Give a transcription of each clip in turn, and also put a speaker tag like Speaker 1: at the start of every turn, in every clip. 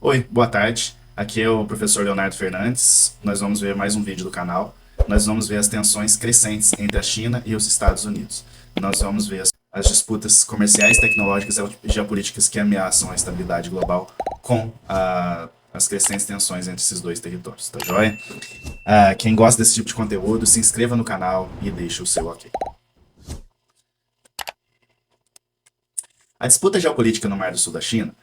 Speaker 1: Oi, boa tarde. Aqui é o professor Leonardo Fernandes. Nós vamos ver mais um vídeo do canal. Nós vamos ver as tensões crescentes entre a China e os Estados Unidos. Nós vamos ver as disputas comerciais, tecnológicas e geopolíticas que ameaçam a estabilidade global com as crescentes tensões entre esses dois territórios, tá joia? Quem gosta desse tipo de conteúdo, se inscreva no canal e deixe o seu ok. A disputa geopolítica no Mar do Sul da China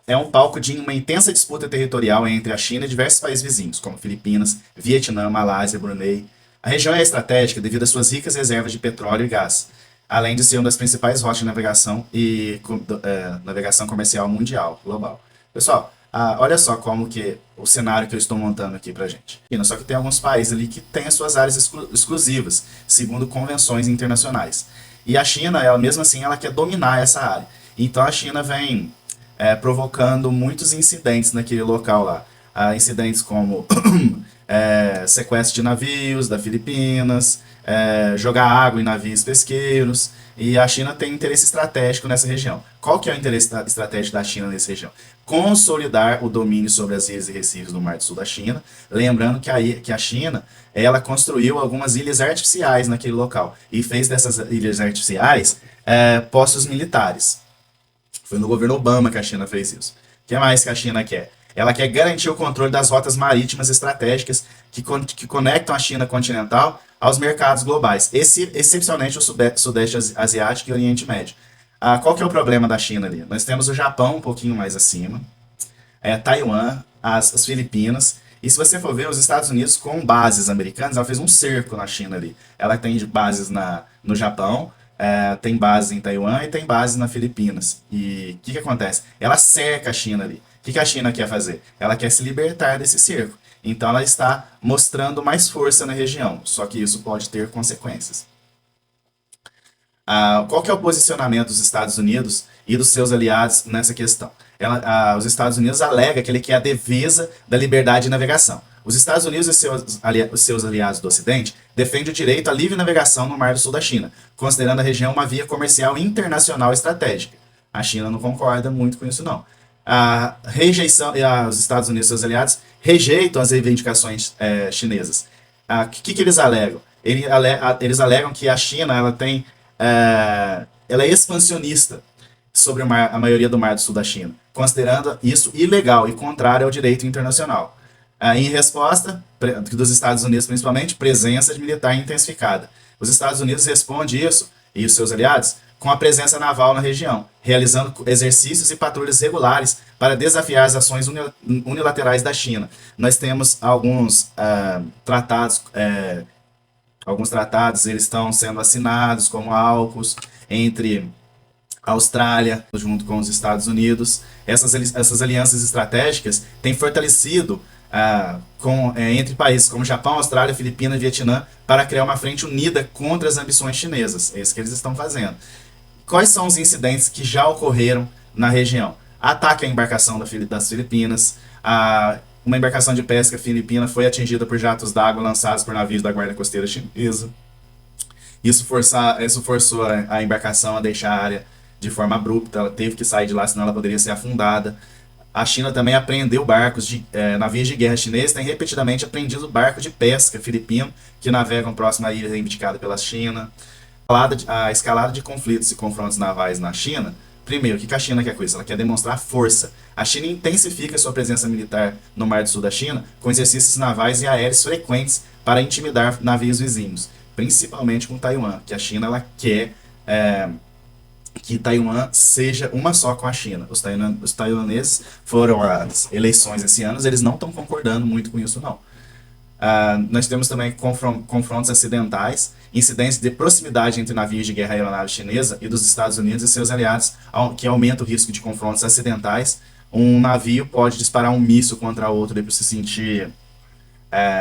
Speaker 1: é um palco de uma intensa disputa territorial entre a China e diversos países vizinhos, como Filipinas, Vietnã, Malásia, Brunei. A região é estratégica devido às suas ricas reservas de petróleo e gás, além de ser uma das principais rotas de navegação e navegação comercial mundial, global. Pessoal, olha só como que o cenário que eu estou montando aqui pra gente. Só que tem alguns países ali que têm as suas áreas exclusivas, segundo convenções internacionais. E a China, ela mesmo assim, ela quer dominar essa área. Então a China vem provocando muitos incidentes naquele local lá. Incidentes como sequestro de navios da Filipinas, jogar água em navios pesqueiros, e a China tem interesse estratégico nessa região. Qual que é o interesse estratégico da China nessa região? Consolidar o domínio sobre as ilhas e recifes do Mar do Sul da China, lembrando que a China ela construiu algumas ilhas artificiais naquele local e fez dessas ilhas artificiais postos militares. Foi no governo Obama que a China fez isso. O que mais que a China quer? Ela quer garantir o controle das rotas marítimas estratégicas que conectam a China continental aos mercados globais, excepcionalmente o Sudeste Asiático e o Oriente Médio. Qual que é o problema da China ali? Nós temos o Japão um pouquinho mais acima, Taiwan, as Filipinas, e se você for ver, os Estados Unidos com bases americanas, ela fez um cerco na China ali. Ela tem bases no Japão, tem bases em Taiwan e tem bases nas Filipinas. E o que acontece? Ela cerca a China ali. O que a China quer fazer? Ela quer se libertar desse cerco. Então ela está mostrando mais força na região, só que isso pode ter consequências. Qual que é o posicionamento dos Estados Unidos e dos seus aliados nessa questão? Os Estados Unidos alega que ele quer a defesa da liberdade de navegação. Os Estados Unidos e seus aliados do Ocidente defendem o direito à livre navegação no Mar do Sul da China, considerando a região uma via comercial internacional estratégica. A China não concorda muito com isso, não. Os Estados Unidos e seus aliados rejeitam as reivindicações chinesas. O que eles alegam? Eles alegam que a China ela é expansionista sobre a maioria do Mar do Sul da China, considerando isso ilegal e contrário ao direito internacional. Em resposta, dos Estados Unidos principalmente, presença militar intensificada. Os Estados Unidos respondem isso, e os seus aliados, com a presença naval na região, realizando exercícios e patrulhas regulares para desafiar as ações unilaterais da China. Nós temos alguns tratados eles estão sendo assinados, como a AUKUS, entre a Austrália, junto com os Estados Unidos. Essas alianças estratégicas têm fortalecido entre países como Japão, Austrália, Filipinas e Vietnã para criar uma frente unida contra as ambições chinesas. É isso que eles estão fazendo. Quais são os incidentes que já ocorreram na região? Ataque à embarcação das Filipinas, uma embarcação de pesca filipina foi atingida por jatos d'água lançados por navios da Guarda Costeira Chinesa. Isso forçou a embarcação a deixar a área de forma abrupta, ela teve que sair de lá, senão ela poderia ser afundada. A China também apreendeu navios de guerra chineses, tem repetidamente apreendido barcos de pesca filipino que navegam próximo à ilha reivindicada pela China. A escalada de conflitos e confrontos navais na China. Primeiro, o que a China quer com isso? Ela quer demonstrar força. A China intensifica sua presença militar no Mar do Sul da China com exercícios navais e aéreos frequentes para intimidar navios vizinhos, principalmente com Taiwan, que a China ela quer que Taiwan seja uma só com a China. Os taiwaneses foram às eleições esse ano, eles não estão concordando muito com isso, não. Nós temos também confrontos acidentais, incidentes de proximidade entre navios de guerra aeronave chinesa e dos Estados Unidos e seus aliados, que aumenta o risco de confrontos acidentais. Um navio pode disparar um míssil contra outro para se sentir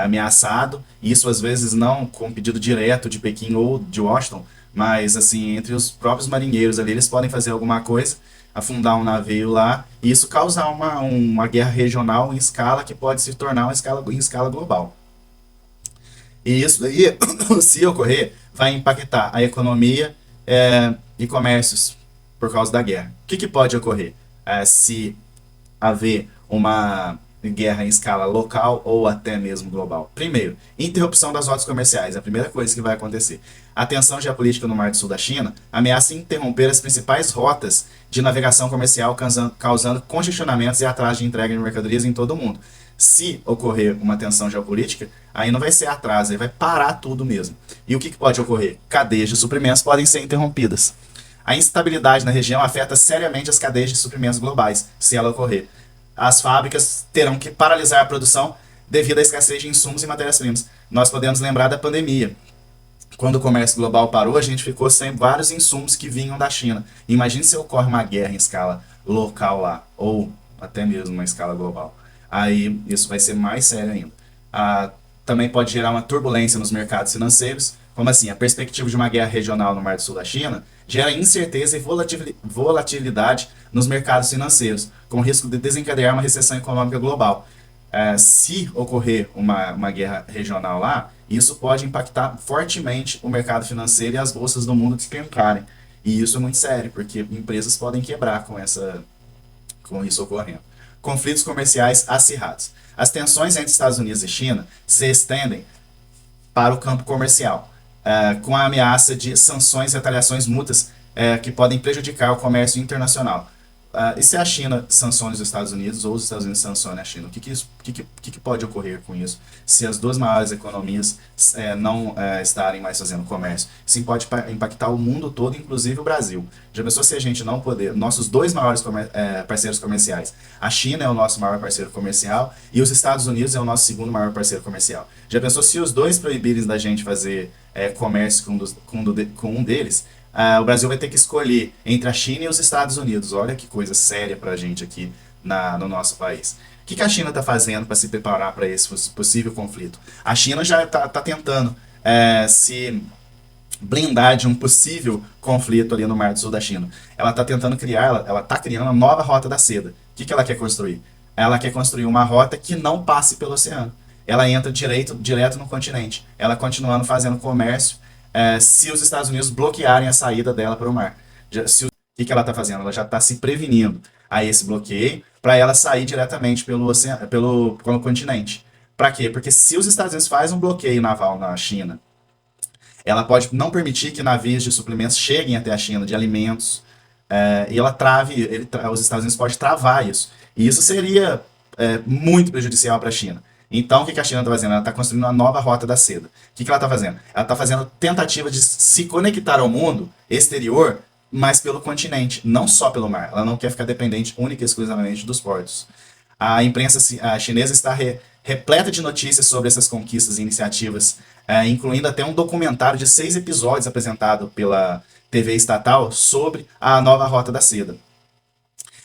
Speaker 1: ameaçado, isso às vezes não com pedido direto de Pequim ou de Washington, mas assim, entre os próprios marinheiros ali, eles podem fazer alguma coisa, afundar um navio lá, e isso causar uma guerra regional em escala que pode se tornar em escala global. E isso daí, se ocorrer, vai impactar a economia e comércios por causa da guerra. O que pode ocorrer? Se haver uma guerra em escala local ou até mesmo global? Primeiro, interrupção das rotas comerciais, é a primeira coisa que vai acontecer. A tensão geopolítica no Mar do Sul da China ameaça interromper as principais rotas de navegação comercial, causando congestionamentos e atraso de entrega de mercadorias em todo o mundo. Se ocorrer uma tensão geopolítica, aí não vai ser atraso, aí vai parar tudo mesmo. E o que pode ocorrer? Cadeias de suprimentos podem ser interrompidas. A instabilidade na região afeta seriamente as cadeias de suprimentos globais, se ela ocorrer. As fábricas terão que paralisar a produção devido à escassez de insumos e matérias-primas. Nós podemos lembrar da pandemia. Quando o comércio global parou, a gente ficou sem vários insumos que vinham da China. Imagine se ocorre uma guerra em escala local lá, ou até mesmo uma escala global. Aí isso vai ser mais sério ainda. Também pode gerar uma turbulência nos mercados financeiros. Como assim? A perspectiva de uma guerra regional no Mar do Sul da China gera incerteza e volatilidade nos mercados financeiros, com risco de desencadear uma recessão econômica global. Se ocorrer uma guerra regional lá, isso pode impactar fortemente o mercado financeiro e as bolsas do mundo despencarem. E isso é muito sério, porque empresas podem quebrar com isso ocorrendo. Conflitos comerciais acirrados. As tensões entre Estados Unidos e China se estendem para o campo comercial, com a ameaça de sanções e retaliações mútuas que podem prejudicar o comércio internacional. E se a China sanciona os Estados Unidos ou os Estados Unidos sancionam a China? O que pode ocorrer com isso? Se as duas maiores economias não estarem mais fazendo comércio. Sim, pode impactar o mundo todo, inclusive o Brasil. Já pensou se a gente não poder... Nossos dois maiores parceiros comerciais. A China é o nosso maior parceiro comercial e os Estados Unidos é o nosso segundo maior parceiro comercial. Já pensou se os dois proibirem da gente fazer comércio com um deles? O Brasil vai ter que escolher entre a China e os Estados Unidos. Olha que coisa séria para a gente aqui no nosso país. O que a China está fazendo para se preparar para esse possível conflito? A China já está tentando se blindar de um possível conflito ali no Mar do Sul da China. Ela está tentando ela está criando uma nova rota da seda. O que ela quer construir? Ela quer construir uma rota que não passe pelo oceano. Ela entra direto no continente. Ela continuando fazendo comércio se os Estados Unidos bloquearem a saída dela para o mar. O que ela está fazendo? Ela já está se prevenindo a esse bloqueio para ela sair diretamente pelo continente. Para quê? Porque se os Estados Unidos fazem um bloqueio naval na China, ela pode não permitir que navios de suplementos cheguem até a China, de alimentos, e ela os Estados Unidos podem travar isso. E isso seria muito prejudicial para a China. Então, o que a China está fazendo? Ela está construindo uma nova rota da seda. O que ela está fazendo? Ela está fazendo tentativa de se conectar ao mundo exterior, mas pelo continente, não só pelo mar. Ela não quer ficar dependente única e exclusivamente dos portos. A imprensa chinesa está repleta de notícias sobre essas conquistas e iniciativas, incluindo até um documentário de 6 episódios apresentado pela TV estatal sobre a nova Rota da Seda.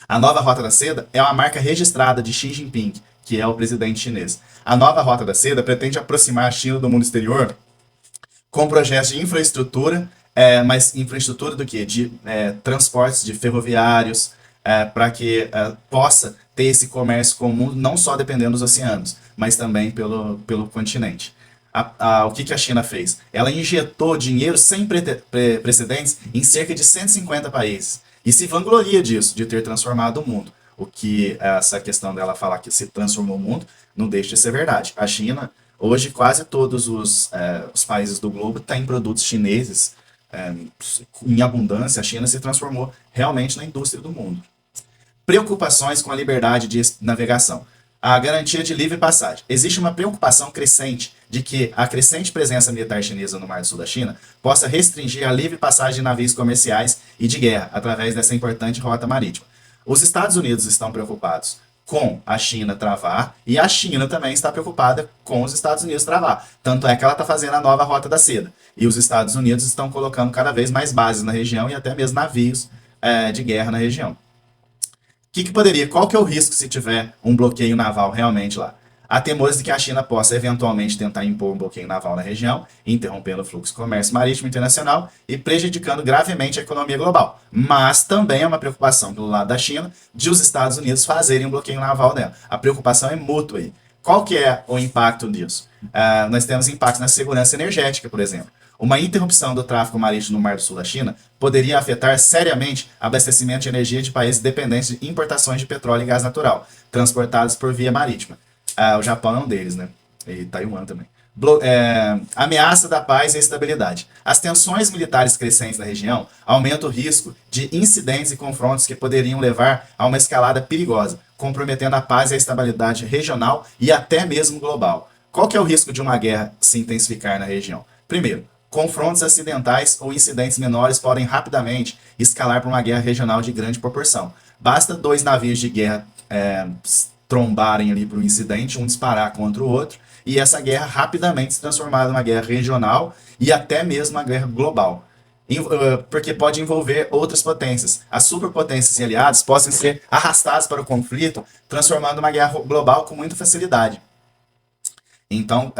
Speaker 1: A nova Rota da Seda é uma marca registrada de Xi Jinping, que é o presidente chinês. A nova Rota da Seda pretende aproximar a China do mundo exterior com projetos de infraestrutura, mas infraestrutura do quê? De transportes de ferroviários, para que possa ter esse comércio com o mundo, não só dependendo dos oceanos, mas também pelo continente. O que a China fez? Ela injetou dinheiro sem precedentes em cerca de 150 países. E se vangloria disso, de ter transformado o mundo. O que essa questão dela falar que se transformou o mundo, não deixa de ser verdade. A China, hoje, quase todos os países do globo têm produtos chineses em abundância. A China se transformou realmente na indústria do mundo. Preocupações com a liberdade de navegação. A garantia de livre passagem. Existe uma preocupação crescente de que a crescente presença militar chinesa no Mar do Sul da China possa restringir a livre passagem de navios comerciais e de guerra através dessa importante rota marítima. Os Estados Unidos estão preocupados com a China travar e a China também está preocupada com os Estados Unidos travar. Tanto é que ela está fazendo a nova Rota da Seda. E os Estados Unidos estão colocando cada vez mais bases na região e até mesmo navios de guerra na região. Qual que é o risco se tiver um bloqueio naval realmente lá? Há temores de que a China possa eventualmente tentar impor um bloqueio naval na região, interrompendo o fluxo de comércio marítimo internacional e prejudicando gravemente a economia global. Mas também é uma preocupação pelo lado da China de os Estados Unidos fazerem um bloqueio naval dela. A preocupação é mútua aí. Qual que é o impacto disso? Nós temos impactos na segurança energética, por exemplo. Uma interrupção do tráfego marítimo no Mar do Sul da China poderia afetar seriamente o abastecimento de energia de países dependentes de importações de petróleo e gás natural, transportados por via marítima. O Japão é um deles, né? E Taiwan também. Ameaça da paz e estabilidade. As tensões militares crescentes na região aumentam o risco de incidentes e confrontos que poderiam levar a uma escalada perigosa, comprometendo a paz e a estabilidade regional e até mesmo global. Qual que é o risco de uma guerra se intensificar na região? Primeiro, confrontos acidentais ou incidentes menores podem rapidamente escalar para uma guerra regional de grande proporção. Basta dois navios de guerra trombarem ali para um incidente, um disparar contra o outro, e essa guerra rapidamente se transformar numa guerra regional e até mesmo uma guerra global. Porque pode envolver outras potências. As superpotências e aliados podem ser arrastados para o conflito, transformando uma guerra global com muita facilidade. Então,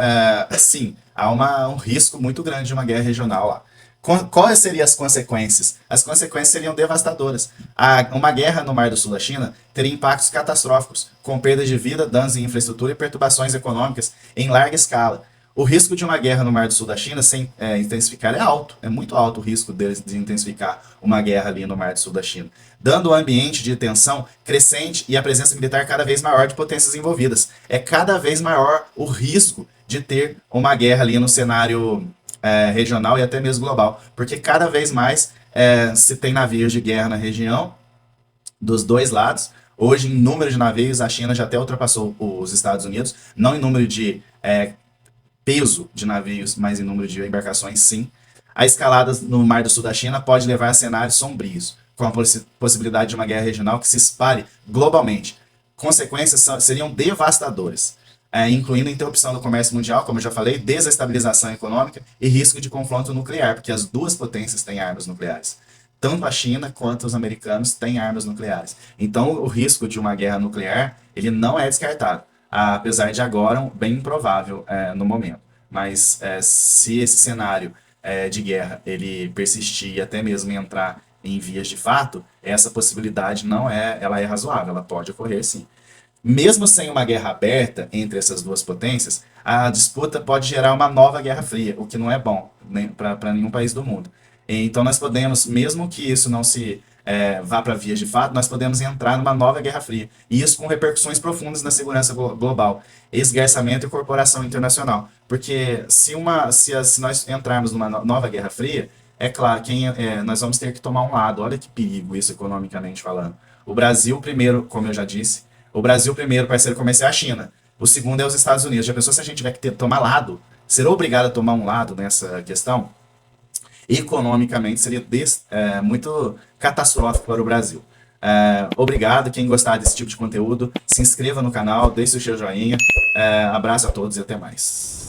Speaker 1: sim, há um risco muito grande de uma guerra regional lá. Quais seriam as consequências? As consequências seriam devastadoras. Uma guerra no Mar do Sul da China teria impactos catastróficos, com perda de vida, danos em infraestrutura e perturbações econômicas em larga escala. O risco de uma guerra no Mar do Sul da China sem intensificar é alto, é muito alto o risco de intensificar uma guerra ali no Mar do Sul da China, dando um ambiente de tensão crescente e a presença militar cada vez maior de potências envolvidas. É cada vez maior o risco de ter uma guerra ali no cenário regional e até mesmo global, porque cada vez mais se tem navios de guerra na região, dos dois lados. Hoje, em número de navios, a China já até ultrapassou os Estados Unidos, não em número de peso de navios, mas em número de embarcações, sim. A escalada no Mar do Sul da China pode levar a cenários sombrios, com a possibilidade de uma guerra regional que se espalhe globalmente. Consequências seriam devastadoras, incluindo a interrupção do comércio mundial, como eu já falei, desestabilização econômica e risco de confronto nuclear, porque as duas potências têm armas nucleares. Tanto a China quanto os americanos têm armas nucleares. Então, o risco de uma guerra nuclear, ele não é descartado, apesar de agora bem improvável no momento. Mas se esse cenário de guerra ele persistir e até mesmo entrar em vias de fato, essa possibilidade ela é razoável, ela pode ocorrer sim. Mesmo sem uma guerra aberta entre essas duas potências, a disputa pode gerar uma nova Guerra Fria, o que não é bom para nenhum país do mundo. Então nós podemos, mesmo que isso não se vá para vias de fato, nós podemos entrar numa nova Guerra Fria. E isso com repercussões profundas na segurança global, esgarçamento e corporação internacional. Porque se nós entrarmos numa nova Guerra Fria, é claro, nós vamos ter que tomar um lado. Olha que perigo isso economicamente falando. O Brasil primeiro, como eu já disse, o Brasil primeiro parceiro comercial é a China. O segundo é os Estados Unidos. Já pensou se a gente tiver que tomar lado? Ser obrigado a tomar um lado nessa questão? Economicamente seria muito catastrófico para o Brasil. Obrigado, quem gostar desse tipo de conteúdo, se inscreva no canal, deixe o seu joinha. Abraço a todos e até mais.